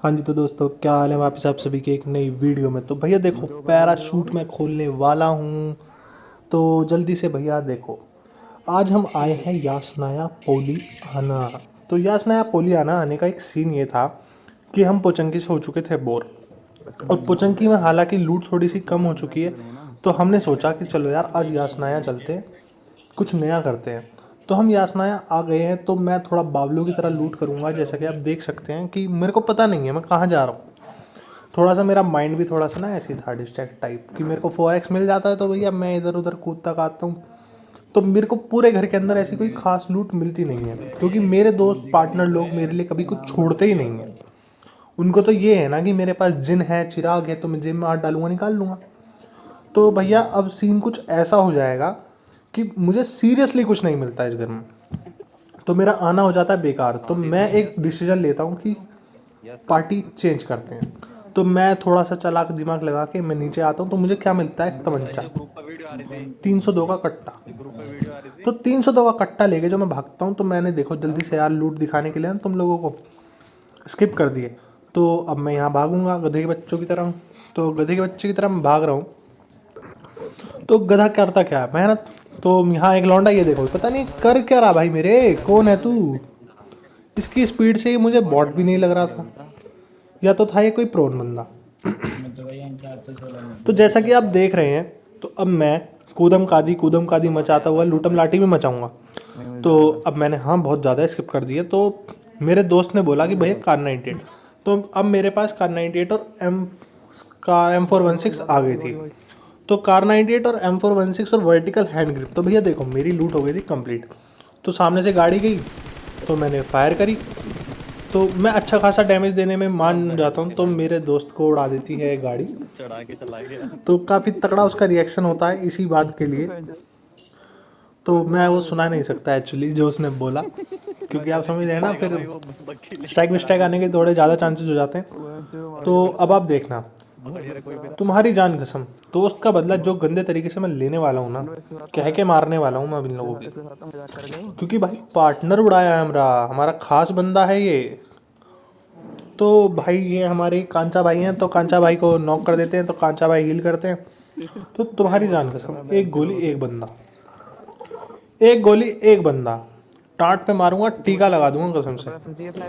हाँ जी, तो दोस्तों क्या हाल है वापस आप सभी के एक नई वीडियो में। तो भैया देखो, पैराशूट मैं खोलने वाला हूँ। तो जल्दी से भैया देखो, आज हम आए हैं यासनाया पोलियाना। तो यासनाया पोलियाना आने का एक सीन ये था कि हम पोचंकी से हो चुके थे बोर, और पोचंकी में हालांकि लूट थोड़ी सी कम हो चुकी है। तो हमने सोचा कि चलो यार आज यासनाया चलते हैं, कुछ नया करते हैं। तो हम यासनाया आ गए हैं। तो मैं थोड़ा बावलों की तरह लूट करूंगा, जैसा कि आप देख सकते हैं कि मेरे को पता नहीं है मैं कहाँ जा रहा हूँ। थोड़ा सा मेरा माइंड भी थोड़ा सा ना ऐसी था डिस्ट्रैक्ट टाइप कि मेरे को 4x मिल जाता है तो भैया मैं इधर उधर कूदता काटता हूँ। तो मेरे को पूरे घर के अंदर ऐसी कोई खास लूट मिलती नहीं है, क्योंकि मेरे दोस्त पार्टनर लोग मेरे लिए कभी कुछ छोड़ते ही नहीं है। उनको तो ये है ना कि मेरे पास जिन है, चिराग है, तो मैं जेब में हाथ डालूंगा निकाल लूँगा। तो भैया अब सीन कुछ ऐसा हो जाएगा कि मुझे सीरियसली कुछ नहीं मिलता इस घर में। तो मेरा आना हो जाता है बेकार। तो मैं एक डिसीजन लेता हूँ कि पार्टी चेंज करते हैं। तो मैं थोड़ा सा चालाक दिमाग लगा के मैं नीचे आता हूँ। तो मुझे क्या मिलता है, तमंचा। 302 का कट्टा। तो 302 का कट्टा लेके जो मैं भागता हूँ, तो मैंने देखो जल्दी से यार लूट दिखाने के लिए ना तुम लोगों को स्किप कर दिए। तो अब मैं यहाँ भागूंगा गधे के बच्चों की तरह। तो गधे के बच्चे की तरह मैं भाग रहा हूँ। तो गधा करता क्या है, मेहनत। तो यहाँ एक लौंडा, ये देखो पता नहीं कर क्या रहा भाई, मेरे कौन है तू। इसकी स्पीड से ही मुझे बॉट भी नहीं लग रहा था, या तो था ये कोई प्रोन बंदा। तो जैसा कि आप देख रहे हैं, तो अब मैं कूदम कादी मचाता हुआ लूटम लाठी भी मचाऊंगा। तो अब मैंने हाँ बहुत ज़्यादा स्किप कर दिए। तो मेरे दोस्त ने बोला कि भैया कार 98। तो अब मेरे पास कार 98 और M416 आ गई थी। तो कार 98 और M416 और वर्टिकल हैंड ग्रिप। तो भैया देखो मेरी लूट हो गई थी कंप्लीट। तो सामने से गाड़ी गई, तो मैंने फायर करी। तो मैं अच्छा खासा डैमेज देने में मान जाता हूँ। तो मेरे दोस्त को उड़ा देती है गाड़ी। चढ़ा के चला गया। तो काफ़ी तगड़ा उसका रिएक्शन होता है इसी बात के लिए। तो मैं वो सुना नहीं सकता एक्चुअली जो उसने बोला, क्योंकि आप समझ रहे हैं ना, फिर भाई वो वकील स्ट्राइक विस्ट्राइक आने के थोड़े ज़्यादा चांसेस हो जाते हैं। तो अब आप देखना, तुम्हारी जान कसम, दोस्त का बदला जो गंदे तरीके से मैं लेने वाला हूँ ना, कह के मारने वाला हूँ मैं इन लोगों की। क्योंकि भाई पार्टनर उड़ाया है हमारा खास बंदा है ये। तो भाई ये हमारे कांचा भाई हैं, तो कांचा भाई को नॉक कर देते हैं, तो कांचा भाई हील करते हैं। तो तुम्हारी जान कसम, एक गोली एक बंदा, एक गोली एक बंदा, टाट पे मारूंगा, टीका लगा दूंगा कसम से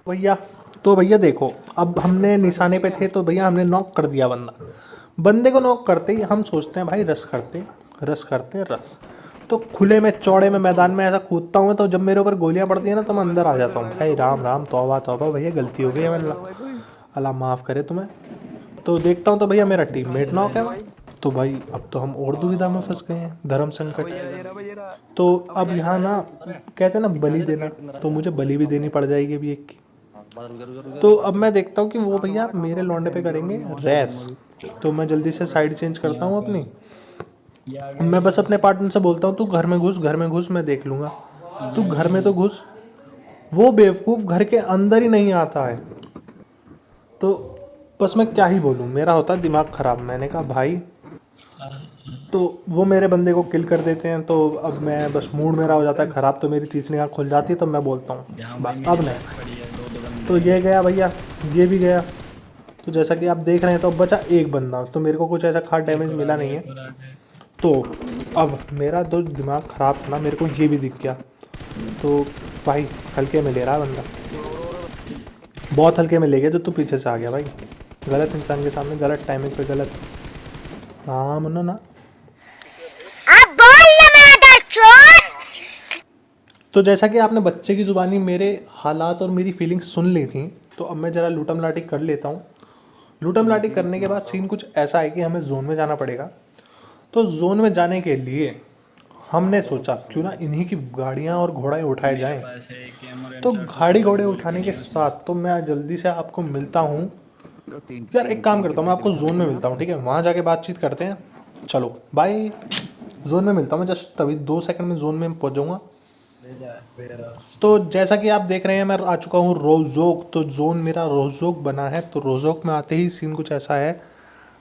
भैया। तो भैया देखो, अब हमने निशाने पे थे, तो भैया हमने नॉक कर दिया बंदा। बंदे को नॉक करते ही हम सोचते हैं भाई रस करते, रस करते हैं रस। तो खुले में चौड़े में मैदान में ऐसा कूदता हूँ, तो जब मेरे ऊपर गोलियां पड़ती है ना, तो मैं अंदर आ जाता हूँ। भाई राम राम, तौबा तौबा भैया, गलती हो गई है अल्लाह, अल्लाह माफ़ करे तुम्हें। तो देखता हूँ तो भैया मेरा टीममेट नॉक है। तो भाई अब तो हम और दुविधा में फंस गए हैं, धर्म संकट। तो अब यहाँ ना कहते हैं ना बलि देना, तो मुझे बलि भी देनी पड़ जाएगी अभी एक की। तो अब मैं देखता हूँ कि वो भैया मेरे लौंडे पे करेंगे रेस। तो मैं जल्दी से साइड चेंज करता हूँ अपनी। मैं बस अपने पार्टनर से बोलता हूँ तू घर में घुस, घर में घुस, मैं देख लूँगा। तू घर में तो घुस। वो बेवकूफ़ घर के अंदर ही नहीं आता है। तो बस मैं क्या ही बोलूँ, मेरा होता है दिमाग ख़राब। मैंने कहा भाई, तो वो मेरे बंदे को किल कर देते हैं। तो अब मैं बस मूड मेरा हो जाता है ख़राब। तो मेरी तीसरी आँख खुल जाती है। तो मैं बोलता हूँ बस अब नहीं। तो ये गया भैया, ये भी गया। तो जैसा कि आप देख रहे हैं, तो अब बचा एक बंदा। तो मेरे को कुछ ऐसा खास डैमेज मिला नहीं है। तो अब मेरा तो दिमाग ख़राब था ना, मेरे को ये भी दिख गया। तो भाई हल्के में ले रहा है बंदा, बहुत हल्के में ले गया। जो तू पीछे से आ गया भाई, गलत इंसान के सामने गलत टाइमिंग पे गलत। हाँ मुन्ना ना। तो जैसा कि आपने बच्चे की ज़ुबानी मेरे हालात और मेरी फीलिंग्स सुन ली थी, तो अब मैं ज़रा लूटम लाठी कर लेता हूँ। लूटम लाठी करने के बाद सीन कुछ ऐसा है कि हमें जोन में जाना पड़ेगा। तो जोन में जाने के लिए हमने सोचा क्यों ना इन्हीं की गाड़ियाँ और घोड़े उठाए जाएं। तो गाड़ी घोड़े उठाने के साथ तो मैं जल्दी से आपको मिलता हूँ। यार एक काम करता हूँ, मैं आपको जोन में मिलता हूँ, ठीक है? वहाँ जाके बातचीत करते हैं। चलो बाय। जोन में मिलता हूँ मैं, जस्ट तभी 2 सेकंड में जोन में पहुँच जाऊँगा। तो जैसा कि आप देख रहे हैं, मैं आ चुका हूँ रोजोक। तो जोन मेरा रोजोक बना है। तो रोजोक में आते ही सीन कुछ ऐसा है,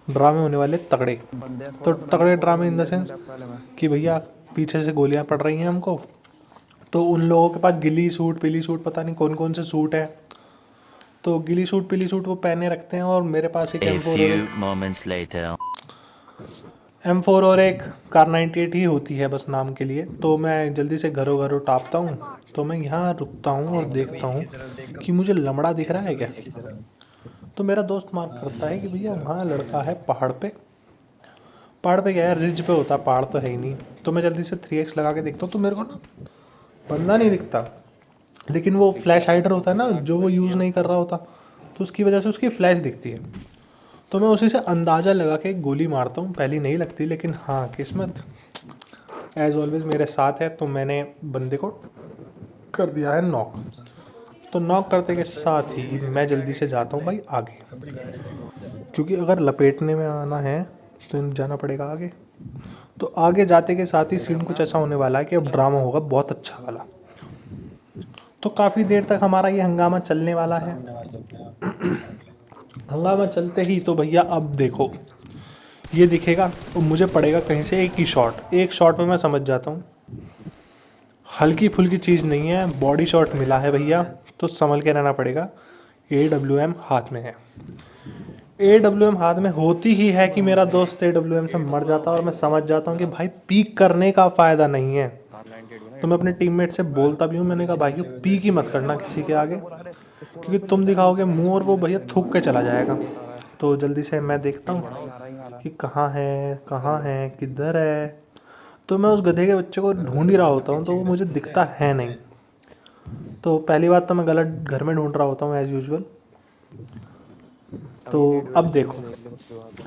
ड्रामे होने वाले तगड़े। तो तगड़े ड्रामे इन द सेंस कि भैया पीछे से गोलियां पड़ रही हैं हमको। तो उन लोगों के पास गिली सूट, पीली सूट, पता नहीं कौन कौन से सूट है। तो गिली सूट पीली सूट वो पहने रखते हैं और मेरे पास एक A M4 few moments later. M4 और एक कार 98 ही होती है बस नाम के लिए। तो मैं जल्दी से घरों घरों टापता हूँ। तो मैं यहाँ रुकता हूँ और देखता हूँ कि मुझे लमड़ा दिख रहा है क्या। तो मेरा दोस्त मार्क करता है कि भैया वहाँ लड़का है पहाड़ पे। पहाड़ पे क्या है, रिज पे होता है, पहाड़ तो है ही नहीं। तो मैं जल्दी से 3x लगा के देखता हूँ तो मेरे को ना बंदा नहीं दिखता, लेकिन वो फ्लैश हाइडर होता है ना जो वो यूज़ नहीं कर रहा होता, तो उसकी वजह से उसकी फ्लैश दिखती है। तो मैं उसी से अंदाज़ा लगा के एक गोली मारता हूँ। पहली नहीं लगती, लेकिन हाँ किस्मत एज ऑलवेज मेरे साथ है। तो मैंने बंदे को कर दिया है नॉक। तो नॉक करते के साथ ही मैं जल्दी से जाता हूँ भाई आगे, क्योंकि अगर लपेटने में आना है तो जाना पड़ेगा आगे। तो आगे जाते के साथ ही सीन कुछ ऐसा होने वाला है कि अब ड्रामा होगा बहुत अच्छा वाला। तो काफ़ी देर तक हमारा ये हंगामा चलने वाला है। हंगामा चलते ही तो भैया अब देखो ये दिखेगा और मुझे पड़ेगा कहीं से एक ही शॉट। एक शॉट में मैं समझ जाता हूँ हल्की फुल्की चीज़ नहीं है, बॉडी शॉट मिला है भैया। तो संभल के रहना पड़ेगा। AWM हाथ में है। AWM हाथ में होती ही है कि मेरा दोस्त AWM से मर जाता है और मैं समझ जाता हूँ कि भाई पीक करने का फ़ायदा नहीं है। तो मैं अपने टीममेट से बोलता भी हूँ, मैंने कहा भाई पीक ही मत करना किसी के आगे, क्योंकि तुम दिखाओगे मुंह और वो भैया थूक के चला जाएगा। तो जल्दी से मैं देखता हूँ कि कहाँ है किधर है। तो मैं उस गधे के बच्चे को ढूंढ ही रहा होता हूँ तो वो मुझे दिखता है नहीं। तो पहली बात तो मैं गलत घर में ढूंढ रहा होता हूँ एज़ यूजुअल। तो अब देखो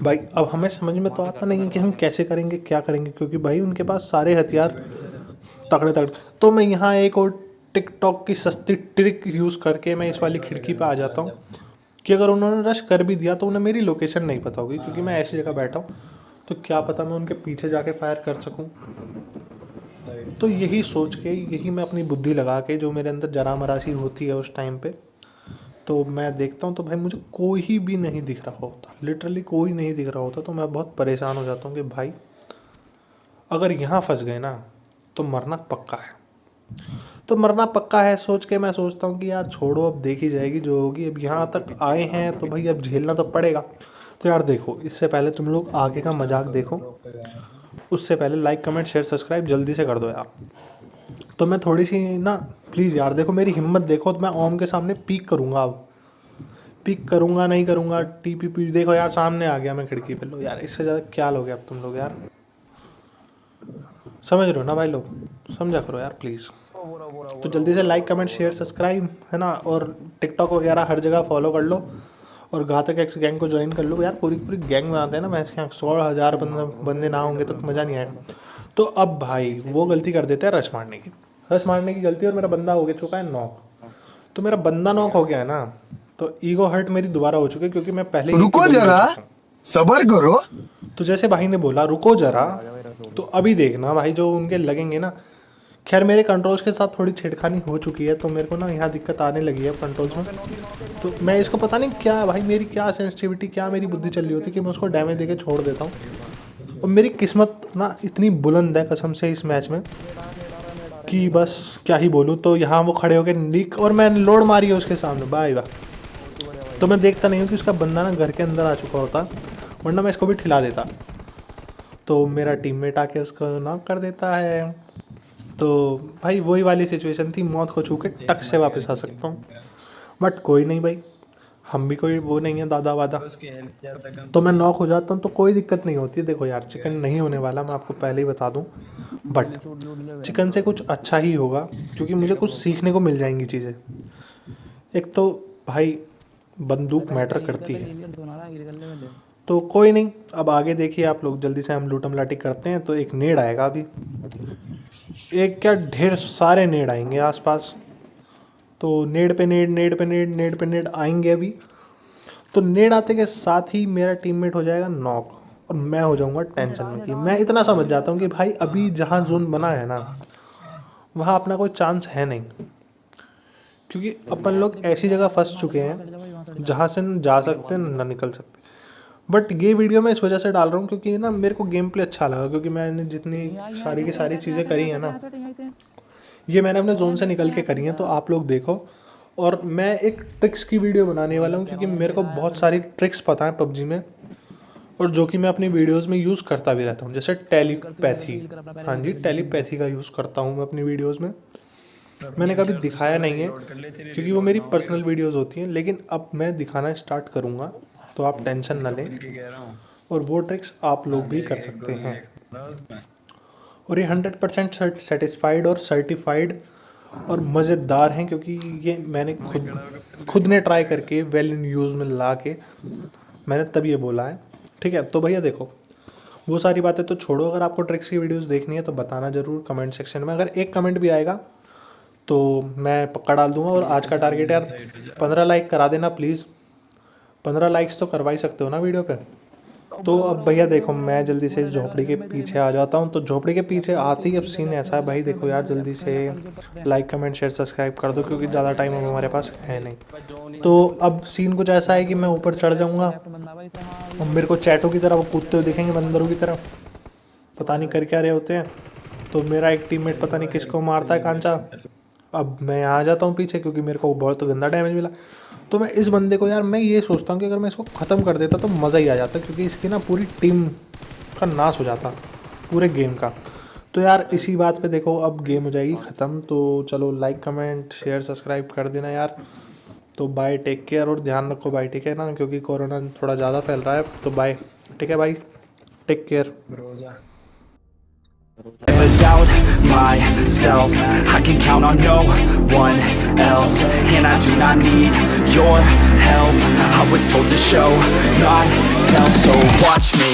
भाई, अब हमें समझ में तो आता नहीं है कि हम कैसे करेंगे क्या करेंगे, क्योंकि भाई उनके पास सारे हथियार तगड़े तगड़े। तो मैं यहाँ एक और टिकटॉक की सस्ती ट्रिक यूज़ करके मैं इस वाली खिड़की पे आ जाता हूँ कि अगर उन्होंने रश कर भी दिया तो उन्हें मेरी लोकेशन नहीं पता होगी, क्योंकि मैं ऐसी जगह बैठा हूँ तो क्या पता मैं उनके पीछे जाके फायर कर सकूँ। तो यही सोच के, यही मैं अपनी बुद्धि लगा के, जो मेरे अंदर जरा मरासी होती है उस टाइम पे, तो मैं देखता हूँ तो भाई मुझे कोई भी नहीं दिख रहा होता, लिटरली कोई नहीं दिख रहा होता। तो मैं बहुत परेशान हो जाता हूँ कि भाई अगर यहाँ फंस गए ना तो मरना पक्का है। तो मरना पक्का है सोच के मैं सोचता हूँ कि यार छोड़ो, अब देखी जाएगी जो होगी। अब यहाँ तक आए हैं तो भाई अब झेलना तो पड़ेगा। तो यार देखो, इससे पहले तुम लोग आगे का मजाक देखो, उससे पहले लाइक कमेंट शेयर सब्सक्राइब जल्दी से कर दो यार। तो मैं थोड़ी सी ना प्लीज़ यार देखो मेरी हिम्मत देखो। तो मैं ओम के सामने पीक करूँगा, अब पीक करूँगा नहीं करूँगा TPP देखो यार सामने आ गया मैं खिड़की पे। लो यार इससे ज़्यादा क्या लोगे अब तुम लोग यार, समझ रहे हो ना भाई लोग, समझा करो यार प्लीज़। तो जल्दी से लाइक कमेंट शेयर सब्सक्राइब है ना, और टिकटॉक वगैरह हर जगह फॉलो कर लो और घातक एक्स गैंग को ज्वाइन कर लो यार। पूरी पूरी गैंग में आते हैं ना, मैं इसके 100,000 बंदे ना होंगे तो मज़ा नहीं आएगा। तो अब भाई वो गलती कर देते हैं रश मारने की गलती, और मेरा बंदा हो गया चुका है नॉक। तो मेरा बंदा नॉक हो गया है ना, तो ईगो हर्ट मेरी दोबारा हो चुकी है, क्योंकि मैं पहले रुको जरा सबर करो। तो जैसे भाई ने बोला रुको जरा, तो अभी देखना भाई जो उनके लगेंगे ना। खैर मेरे कंट्रोल्स के साथ थोड़ी छेड़खानी हो चुकी है, तो मेरे को ना यहाँ दिक्कत आने लगी है कंट्रोल्स में। तो मैं इसको पता नहीं क्या भाई, मेरी क्या सेंसिटिविटी, क्या मेरी बुद्धि चल रही होती कि मैं उसको डैमेज देके छोड़ देता हूँ। और मेरी किस्मत ना इतनी बुलंद है कसम से इस मैच में कि बस क्या ही बोलूँ। तो यहाँ वो खड़े होकर नीक, और मैंने लोड मारी है उसके सामने, बाय वाह। तो मैं देखता नहीं हूँ कि उसका बंदा ना घर के अंदर आ चुका होता, वरना मैं इसको भी ठिला देता। तो मेरा टीममेट आके उसको नॉक कर देता है। तो भाई वही वाली सिचुएशन थी, मौत को छू के टक से वापस आ सकता हूँ, बट कोई नहीं भाई, हम भी कोई वो नहीं है दादा वादा। तो मैं नॉक हो जाता हूँ तो कोई दिक्कत नहीं होती है। देखो यार चिकन नहीं होने वाला, मैं आपको पहले ही बता दूँ, बट चिकन से कुछ अच्छा ही होगा, क्योंकि मुझे कुछ सीखने को मिल जाएंगी चीज़ें। एक तो भाई बंदूक मैटर करती है। तो कोई नहीं, अब आगे देखिए आप लोग, जल्दी से हम लूटम लाटी करते हैं। तो एक नेड आएगा अभी, एक क्या ढेर सारे नेड आएंगे आसपास। तो नेड पे नेड आएंगे अभी। तो नेड आते के साथ ही मेरा टीममेट हो जाएगा नॉक और मैं हो जाऊंगा टेंशन में। कि मैं इतना समझ जाता हूँ कि भाई अभी जहाँ जोन बना है ना, वहाँ अपना कोई चांस है नहीं, क्योंकि अपन लोग ऐसी जगह फंस चुके हैं जहाँ से न जा सकते न निकल सकते। बट ये वीडियो मैं इस वजह से डाल रहा हूँ क्योंकि ना मेरे को गेम प्ले अच्छा लगा, क्योंकि मैंने जितनी सारी की सारी चीज़ें करी हैं ना, ये मैंने अपने जोन से निकल के करी हैं। तो आप लोग देखो और मैं एक ट्रिक्स की वीडियो बनाने वाला हूँ क्योंकि मेरे को बहुत सारी ट्रिक्स पता है पबजी में, और जो कि मैं अपनी वीडियोस में यूज़ करता भी रहता हूँ, जैसे टेलीपैथी। हाँ जी, टेलीपैथी का यूज़ करता हूँ मैं अपनी वीडियोस में। मैंने कभी दिखाया नहीं है क्योंकि वो मेरी पर्सनल वीडियोस होती हैं, लेकिन अब मैं दिखाना स्टार्ट करूँगा, तो आप टेंशन ना लें, और वो ट्रिक्स आप लोग भी कर सकते हैं। और ये 100% सेटिस्फाइड और सर्टिफाइड और मज़ेदार हैं, क्योंकि ये मैंने खुद ने ट्राई करके वेल इन यूज़ में ला के मैंने तब ये बोला है। ठीक है, तो भैया देखो, वो सारी बातें तो छोड़ो, अगर आपको ट्रिक्स की वीडियोस देखनी है तो बताना ज़रूर कमेंट सेक्शन में। अगर एक कमेंट भी आएगा तो मैं पक्का डाल दूंगा। और आज का टारगेट यार 15 लाइक करा देना प्लीज़। 15 लाइक्स तो करवा ही सकते हो ना वीडियो पे। तो अब भैया देखो, मैं जल्दी से झोपड़ी के पीछे आ जाता हूँ। तो झोपड़ी के पीछे आते ही अब सीन ऐसा है भाई, देखो यार, जल्दी से लाइक कमेंट शेयर सब्सक्राइब कर दो, क्योंकि ज़्यादा टाइम अब हमारे पास है नहीं। तो अब सीन कुछ ऐसा है कि मैं ऊपर चढ़ जाऊँगा और मेरे को चैटों की तरह वो कूदते हुए दिखेंगे, बंदरों की तरह, पता नहीं कर क्या रहे होते हैं। तो मेरा एक टीममेट पता नहीं किसको मारता है कांचा। अब मैं आ जाता हूँ पीछे क्योंकि मेरे को बहुत गंदा डैमेज मिला। तो मैं इस बंदे को यार, मैं ये सोचता हूँ कि अगर मैं इसको ख़त्म कर देता तो मज़ा ही आ जाता, क्योंकि इसकी ना पूरी टीम का नाश हो जाता, पूरे गेम का। तो यार इसी बात पे देखो, अब गेम हो जाएगी ख़त्म। तो चलो, लाइक कमेंट शेयर सब्सक्राइब कर देना यार। तो बाय, टेक केयर, और ध्यान रखो भाई, ठीक है ना, क्योंकि कोरोना थोड़ा ज़्यादा फैल रहा है। तो बाय, ठीक है भाई, take care. Never doubt myself, I can count on no one else, and I do not need your help. I was told to show, not tell, so watch me